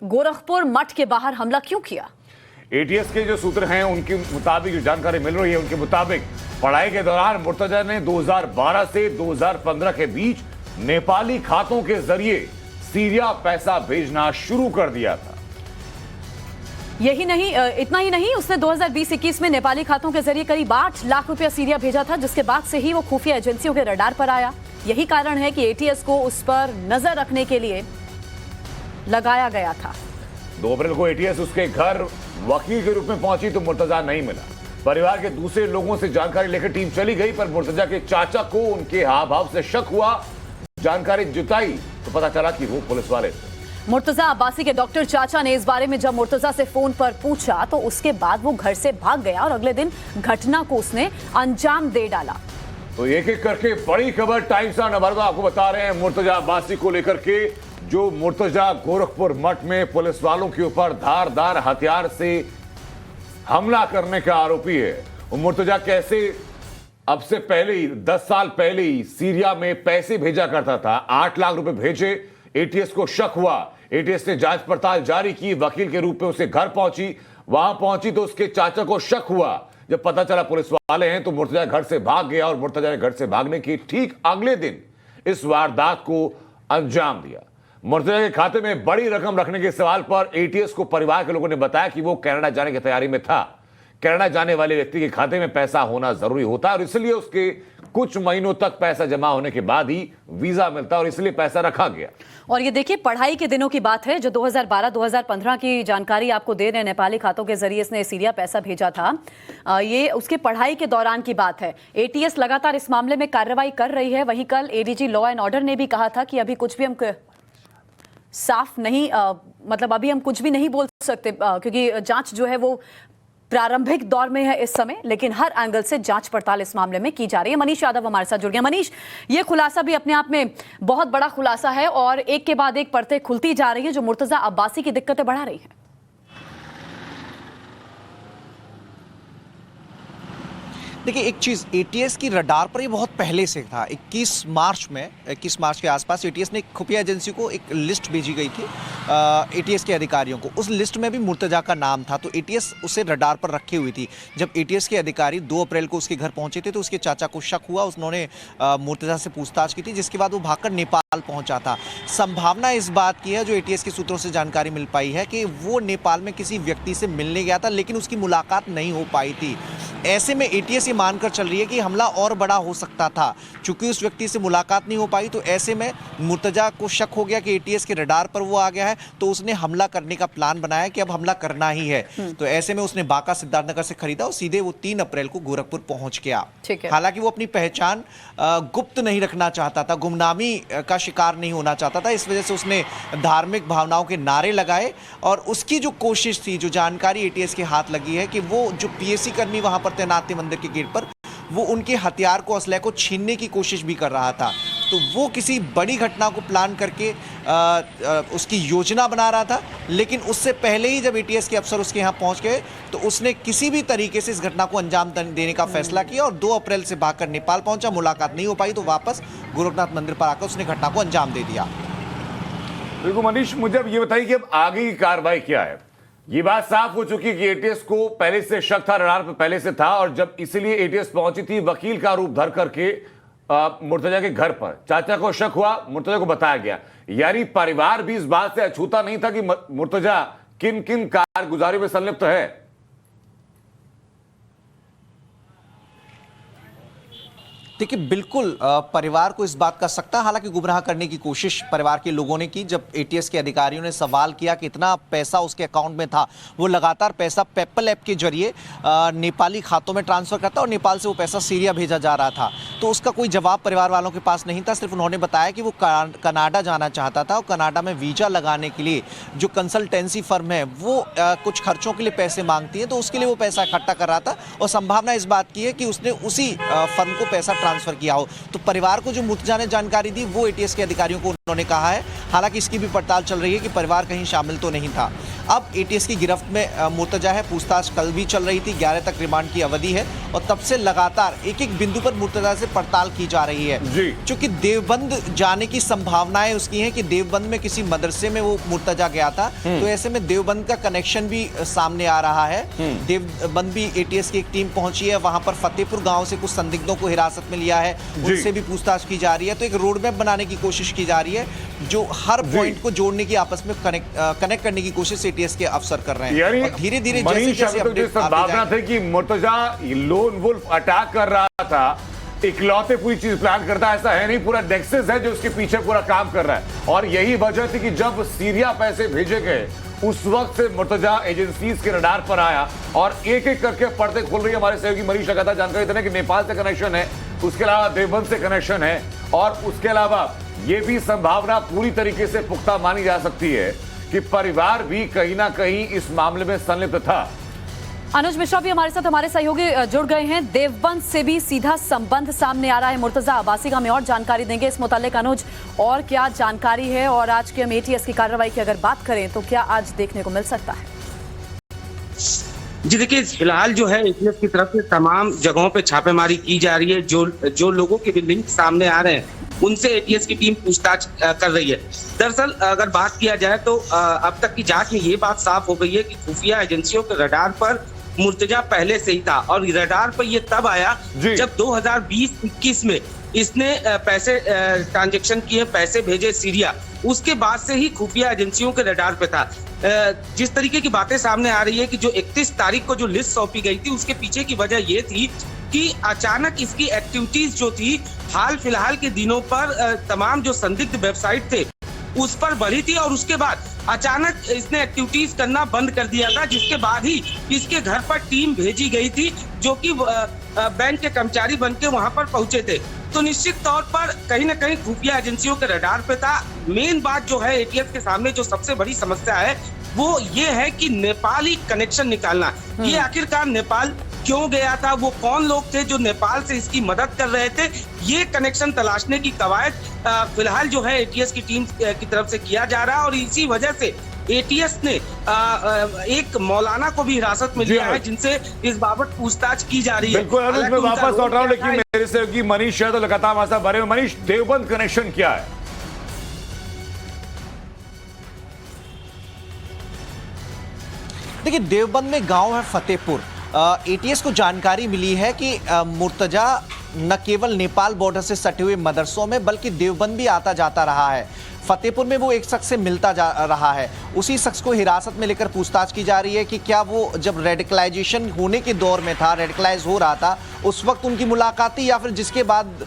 गोरखपुर मठ के बाहर हमला क्यों किया? एटीएस के जो सूत्र हैं उनके मुताबिक, जो जानकारी मिल रही है उनके मुताबिक, पढ़ाई के दौरान मुर्तजा ने 2012 से 2015 के बीच नेपाली खातों के जरिए सीरिया पैसा भेजना शुरू कर दिया था। यही नहीं, इतना ही नहीं, उसने 2020-21 में नेपाली खातों के जरिए करीब 8 लाख रुपया सीरिया भेजा था, जिसके बाद से ही वो खुफिया एजेंसियों के रडार पर आया। यही कारण है कि एटीएस को उस पर नजर रखने के लिए लगाया गया था। 2 अप्रैल को एटीएस उसके घर वकील के रूप में पहुंची तो मुर्तजा नहीं मिला। परिवार के दूसरे लोगों से जानकारी लेकर टीम चली गई, पर मुर्तजा के चाचा को उनके हाव भाव से शक हुआ। जानकारी जुटाई तो पता चला कि वो पुलिस वाले थे। मुर्तजा अब्बासी के डॉक्टर चाचा ने इस बारे में जब मुर्तजा से फोन पर पूछा तो उसके बाद वो घर से भाग गया और अगले दिन घटना को उसने अंजाम दे डाला। तो एक एक करके बड़ी खबर टाइम्स ऑफ नवादा आपको बता रहे हैं मुर्तजा अब्बासी को लेकर के। जो मुर्तजा गोरखपुर मठ में पुलिस वालों के ऊपर धारदार हथियार से हमला करने का आरोपी है। वो मुर्तजा कैसे अब से पहले ही 10 साल पहले ही सीरिया में पैसे भेजा करता था। 8 लाख रुपए भेजे, एटीएस को शक हुआ, एटीएस ने जांच पड़ताल जारी की, वकील के रूप में उसके घर पहुंची। वहां पहुंची तो उसके चाचा को शक हुआ। जब पता चला पुलिस वाले हैं तो मुर्तजा घर से भाग गया और मुर्तजा ने घर से भागने की ठीक अगले दिन इस वारदात को अंजाम दिया। मुर्तजा के खाते में बड़ी रकम रखने के सवाल पर एटीएस को परिवार के लोगों ने बताया कि वो कनाडा जाने की तैयारी में था। कनाडा जाने वाले व्यक्ति के खाते में पैसा होना जरूरी होता है और इसलिए उसके कुछ महीनों तक पैसा जमा होने के बाद ही वीजा मिलता है और इसलिए पैसा रखा गया। और ये देखिए, पढ़ाई के दिनों की बात है, जो 2012-2015 की जानकारी आपको दे रहे हैं। नेपाली खातों के जरिए इसने सीरिया पैसा भेजा था। ये उसके पढ़ाई के दौरान की बात है। एटीएस लगातार इस मामले में कार्रवाई कर रही है। वहीं कल एडीजी लॉ एंड ऑर्डर ने भी कहा था कि अभी कुछ भी हम साफ नहीं, मतलब अभी हम कुछ भी नहीं बोल सकते, क्योंकि जांच जो है वो प्रारंभिक दौर में है इस समय, लेकिन हर एंगल से जांच पड़ताल इस मामले में की जा रही है। मनीष यादव हमारे साथ जुड़ गया। मनीष, ये खुलासा भी अपने आप में बहुत बड़ा खुलासा है और एक के बाद एक परतें खुलती जा रही है जो मुर्तजा अब्बासी की दिक्कतें बढ़ा रही है। देखिए, एक चीज़, एटीएस की रडार पर ये बहुत पहले से था। 21 मार्च के आसपास एटीएस ने एक खुफिया एजेंसी को एक लिस्ट भेजी गई थी एटीएस के अधिकारियों को। उस लिस्ट में भी मुर्तजा का नाम था, तो एटीएस उसे रडार पर रखी हुई थी। जब एटीएस के अधिकारी 2 अप्रैल को उसके घर पहुंचे थे तो उसके चाचा को शक हुआ। उन्होंने मुर्तजा से पूछताछ की थी, जिसके बाद वो भागकर नेपाल पहुंचा था। संभावना इस बात की है, जो एटीएस के सूत्रों से जानकारी मिल पाई है, कि वो नेपाल में किसी व्यक्ति से मिलने गया था, लेकिन उसकी मुलाकात नहीं हो पाई थी। ऐसे में एटीएस ये मानकर चल रही है कि हमला और बड़ा हो सकता था। चूंकि उस व्यक्ति से मुलाकात नहीं हो पाई, तो ऐसे में मुर्तजा को शक हो गया कि एटीएस के रडार पर वो आ गया है, तो उसने हमला करने का प्लान बनाया कि अब हमला करना ही है। तो ऐसे में उसने बांका सिद्धार्थनगर से खरीदा और सीधे वो 3 अप्रैल को गोरखपुर पहुंच गया। हालांकि वो अपनी पहचान गुप्त नहीं रखना चाहता था, गुमनामी का शिकार नहीं होना चाहता था। इस वजह से उसने धार्मिक भावनाओं के नारे लगाए और उसकी जो कोशिश थी, जो जानकारी एटीएस के हाथ लगी है, कि वो जो पीएसी कर्मी वहां पर तैनात थे मंदिर के गेट पर, वो उनके हथियार को, असलहे को छीनने की कोशिश भी कर रहा था। तो वो किसी बड़ी घटना को प्लान करके उसकी योजना बना रहा था। लेकिन उससे पहले ही जब एटीएस के अफसर उसके यहाँ पहुंच गए तो उसने किसी भी तरीके से इस घटना को अंजाम देने का फैसला किया और 2 अप्रैल से भागकर नेपाल पहुंचा। मुलाकात नहीं हो पाई तो वापस गोरखनाथ मंदिर पर आकर उसने घटना को अंजाम दे दिया। बिल्कुल मनीष, मुझे अब ये बताइए कि अब आगे की कार्रवाई क्या है? ये बात साफ हो चुकी कि एटीएस को पहले से शक था, रडार पर पहले से था, और जब इसलिए एटीएस पहुंची थी वकील का रूप धर करके मुर्तजा के घर पर। चाचा को शक हुआ, मुर्तजा को बताया गया। यानी परिवार भी इस बात से अछूता नहीं था कि मुर्तजा किन किन कारगुजारियों में संलिप्त है। देखिए, बिल्कुल परिवार को इस बात का शक था। हालांकि गुमराह करने की कोशिश परिवार के लोगों ने की। जब एटीएस के अधिकारियों ने सवाल किया कि इतना पैसा उसके अकाउंट में था, वो लगातार पैसा पेपल ऐप के जरिए नेपाली खातों में ट्रांसफर करता और नेपाल से वो पैसा सीरिया भेजा जा रहा था। तो उसका कोई जवाब परिवार वालों के पास नहीं था। सिर्फ उन्होंने बताया कि वो कनाडा जाना चाहता था और कनाडा में वीजा लगाने के लिए जो कंसल्टेंसी फर्म है वो कुछ खर्चों के लिए पैसे मांगती है, तो उसके लिए वो पैसा इकट्ठा कर रहा था। और संभावना इस बात की है कि उसने उसी फर्म को पैसा ट्रांसफर किया हो। तो परिवार को जो मुर्तजा ने जानकारी दी वो एटीएस के अधिकारियों को उन्होंने कहा है। हालांकि इसकी भी पड़ताल चल रही है कि परिवार कहीं शामिल तो नहीं था। अब एटीएस की गिरफ्त में मुर्तजा है। पूछताछ कल भी चल रही थी, 11 तक रिमांड की अवधि है और तब से लगातार एक एक बिंदु पर मुर्तजा से पड़ताल की जा रही है। क्योंकि देवबंद जाने की संभावनाएं उसकी हैं कि देवबंद में किसी मदरसे में वो मुर्तजा गया था, तो ऐसे में देवबंद का कनेक्शन भी सामने आ रहा है। देवबंद भी एटीएस की एक टीम पहुंची है, वहां पर फतेहपुर गांव से कुछ संदिग्धों को हिरासत में लिया है, उनसे भी पूछताछ की जा रही है। तो एक रोड मैप बनाने की कोशिश की जा रही है, जो हर पॉइंट को जोड़ने की, आपस में कनेक्ट करने की कोशिश एटीएस के अफसर कर रहे हैं। यानी धीरे धीरे संभावना थी कि मुर्तजा लोन वुल्फ अटैक कर रहा था, इकलौते पूरी चीज प्लान करता है, ऐसा है नहीं, पूरा नेक्सस है जो उसके पीछे पूरा काम कर रहा है। और यही वजह थी कि जब सीरिया पैसे भेजे गए उस वक्त से मुर्तजा एजेंसीज के रडार पर आया और एक एक करके पर्दे खोल रही है। हमारे सहयोगी मनीष लगातार जानकारी दे रहे हैं कि नेपाल से कनेक्शन है, उसके अलावा देवबंद से कनेक्शन है और उसके अलावा ये भी संभावना पूरी तरीके से पुख्ता मानी जा सकती है कि परिवार भी कहीं ना कहीं इस मामले में संलिप्त था। अनुज मिश्रा भी हमारे साथ, हमारे सहयोगी जुड़ गए हैं। देवबंद से भी सीधा संबंध सामने आ रहा है मुर्तजा अब्बासी का, हमें और जानकारी देंगे इस मुतालिक। अनुज, और क्या जानकारी है और आज की हम एटीएस की कार्रवाई की अगर बात करें तो क्या आज देखने को मिल सकता है? जी देखिए, फिलहाल जो है एटीएस की तरफ से तमाम जगहों पे छापेमारी की जा रही है। जो लोगों के भी लिंक सामने आ रहे हैं उनसे एटीएस की टीम पूछताछ कर रही है। दरअसल अगर बात किया जाए तो अब तक की जांच में ये बात साफ हो गई है कि खुफिया एजेंसियों के रडार पर मुर्तजा पहले से ही था और रडार पर ये तब आया जब 2020-21 में इसने पैसे ट्रांजैक्शन किए, पैसे भेजे सीरिया, उसके बाद से ही खुफिया एजेंसियों के रडार पे था। जिस तरीके की बातें सामने आ रही है कि जो 31 तारीख को जो लिस्ट सौंपी गई थी उसके पीछे की वजह ये थी कि अचानक इसकी एक्टिविटीज जो थी हाल फिलहाल के दिनों पर तमाम जो संदिग्ध वेबसाइट थे उस पर बढ़ी थी और उसके बाद अचानक इसने एक्टिविटीज करना बंद कर दिया था, जिसके बाद ही इसके घर पर टीम भेजी गई थी जो कि बैंक के कर्मचारी बन के वहां पर पहुंचे थे। तो निश्चित तौर पर कहीं ना कहीं खुफिया एजेंसियों के रडार पे था। मेन बात जो है एटीएस के सामने जो सबसे बड़ी समस्या है वो ये है कि नेपाली कनेक्शन निकालना। ये आखिरकार नेपाल क्यों गया था, वो कौन लोग थे जो नेपाल से इसकी मदद कर रहे थे, ये कनेक्शन तलाशने की कवायद फिलहाल जो है एटीएस की टीम की तरफ से किया जा रहा है। और इसी वजह से एटीएस ने एक मौलाना को भी हिरासत में लिया है जिनसे इस बाबत पूछताछ की जा रही है। बिल्कुल अनुज, मैं वापस लौट रहा हूं, लेकिन मेरे सहयोगी मनीष है तो लगातार हमारे साथ बने हुए। मनीष, देवबंद कनेक्शन क्या है? देखिए, देवबंद में गांव है फतेहपुर। एटीएस को जानकारी मिली है कि मुर्तजा न केवल नेपाल बॉर्डर से सटे हुए मदरसों में बल्कि देवबंद भी आता जाता रहा है। फतेहपुर में वो एक शख्स से मिलता जा रहा है। उसी शख्स को हिरासत में लेकर पूछताछ की जा रही है कि क्या वो जब रेडिकलाइजेशन होने के दौर में था, रेडिकलाइज हो रहा था, उस वक्त उनकी मुलाकात थी या फिर जिसके बाद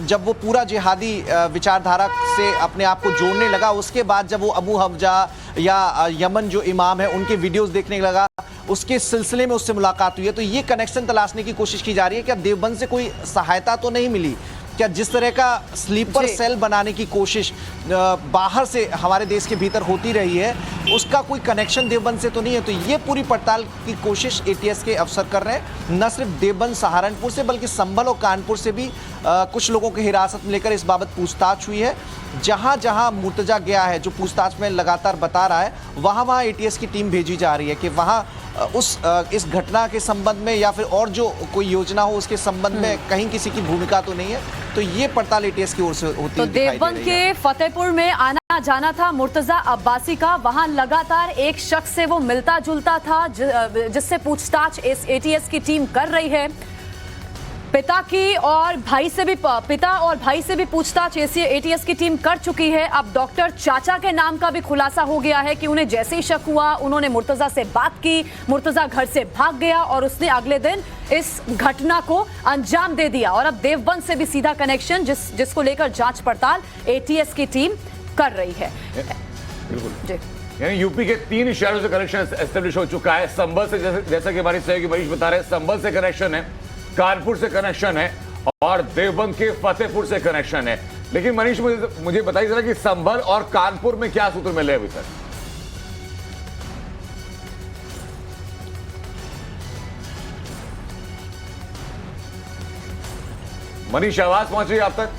जब वो पूरा जिहादी विचारधारा से अपने आप को जोड़ने लगा, उसके बाद जब वो अबू हमजा या यमन जो इमाम है उनके वीडियोस देखने लगा, उसके सिलसिले में उससे मुलाकात हुई है। तो ये कनेक्शन तलाशने की कोशिश की जा रही है। क्या देवबंद से कोई सहायता तो नहीं मिली? क्या जिस तरह का स्लीपर सेल बनाने की कोशिश बाहर से हमारे देश के भीतर होती रही है, उसका कोई कनेक्शन देवबंद से तो नहीं है? तो ये पूरी पड़ताल की कोशिश एटीएस के अफसर कर रहे हैं। न सिर्फ देवबंद सहारनपुर से बल्कि संभल और कानपुर से भी कुछ लोगों की हिरासत में लेकर इस बाबत पूछताछ हुई है। जहां जहां मुर्तजा गया है, जो पूछताछ में लगातार बता रहा है, वहां वहां एटीएस की टीम भेजी जा रही है कि वहां इस घटना के संबंध में या फिर और जो कोई योजना हो उसके संबंध में कहीं किसी की भूमिका तो नहीं है। तो ये पड़ताल एटीएस की ओर से होती है। देवबंद के फतेहपुर में आना जाना था मुर्तजा अब्बासी का, वहां लगातार एक शख्स से वो मिलता जुलता था जिससे पूछताछ एटीएस की टीम कर रही है। पिता और भाई से भी पूछताछ एटीएस की टीम कर चुकी है। अब डॉक्टर चाचा के नाम का भी खुलासा हो गया है कि उन्हें जैसे ही शक हुआ उन्होंने मुर्तजा से बात की, मुर्तजा घर से भाग गया और उसने अगले दिन इस घटना को अंजाम दे दिया। और अब देवबंद से भी सीधा कनेक्शन जिसको लेकर जांच पड़ताल एटीएस की टीम कर रही है। बिल्कुल, यानी यूपी के 3 शहरों से कनेक्शन एस्टेब्लिश हो चुका है। संभल से जैसा कि हमारे सहयोगी मनीष बता रहे हैं, संभल से कनेक्शन है, कानपुर से कनेक्शन है और देवबंद के फतेहपुर से कनेक्शन है। लेकिन मनीष, मुझे बताइए जरा कि संभल और कानपुर में क्या सूत्र मिले अभी तक? मनीष, आवाज पहुंच रही है आप तक?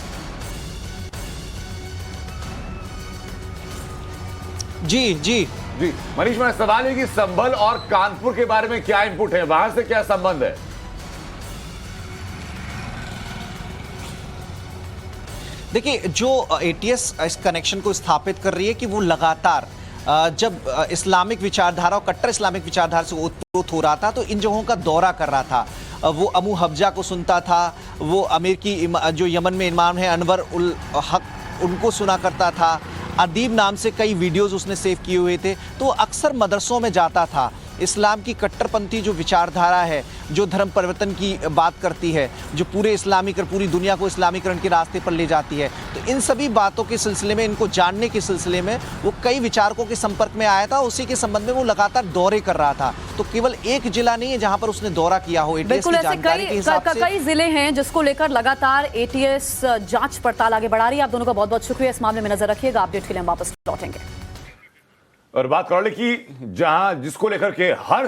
जी जी जी मनीष, मेरा सवाल है कि संभल और कानपुर के बारे में क्या इनपुट है, वहां से क्या संबंध है? देखिए, जो एटीएस इस कनेक्शन को स्थापित कर रही है कि वो लगातार जब इस्लामिक विचारधारा और कट्टर इस्लामिक विचारधारा से ओतप्रोत हो रहा था तो इन जगहों का दौरा कर रहा था। वो अमू हब्जा को सुनता था, वो अमेरिकी जो यमन में इमाम है अनवर उल हक उनको सुना करता था। अदीब नाम से कई वीडियोस उसने सेव किए हुए थे। तो अक्सर मदरसों में जाता था। इस्लाम की कट्टरपंथी जो विचारधारा है, जो धर्म परिवर्तन की बात करती है, जो पूरी दुनिया को इस्लामीकरण के रास्ते पर ले जाती है, तो इन सभी बातों के सिलसिले में, इनको जानने के सिलसिले में वो कई विचारकों के संपर्क में आया था। उसी के संबंध में वो लगातार दौरे कर रहा था। तो केवल एक जिला नहीं है जहां पर उसने दौरा किया हो। बिल्कुल, ऐसे कई जिले हैं जिसको लेकर लगातार एटीएस जांच पड़ताल आगे बढ़ा रही है। आप दोनों का बहुत बहुत शुक्रिया, इस मामले में नजर रखिएगा। अपडेट के लिए हम वापस लौटेंगे और बात कर ले कि जहां जिसको लेकर के हर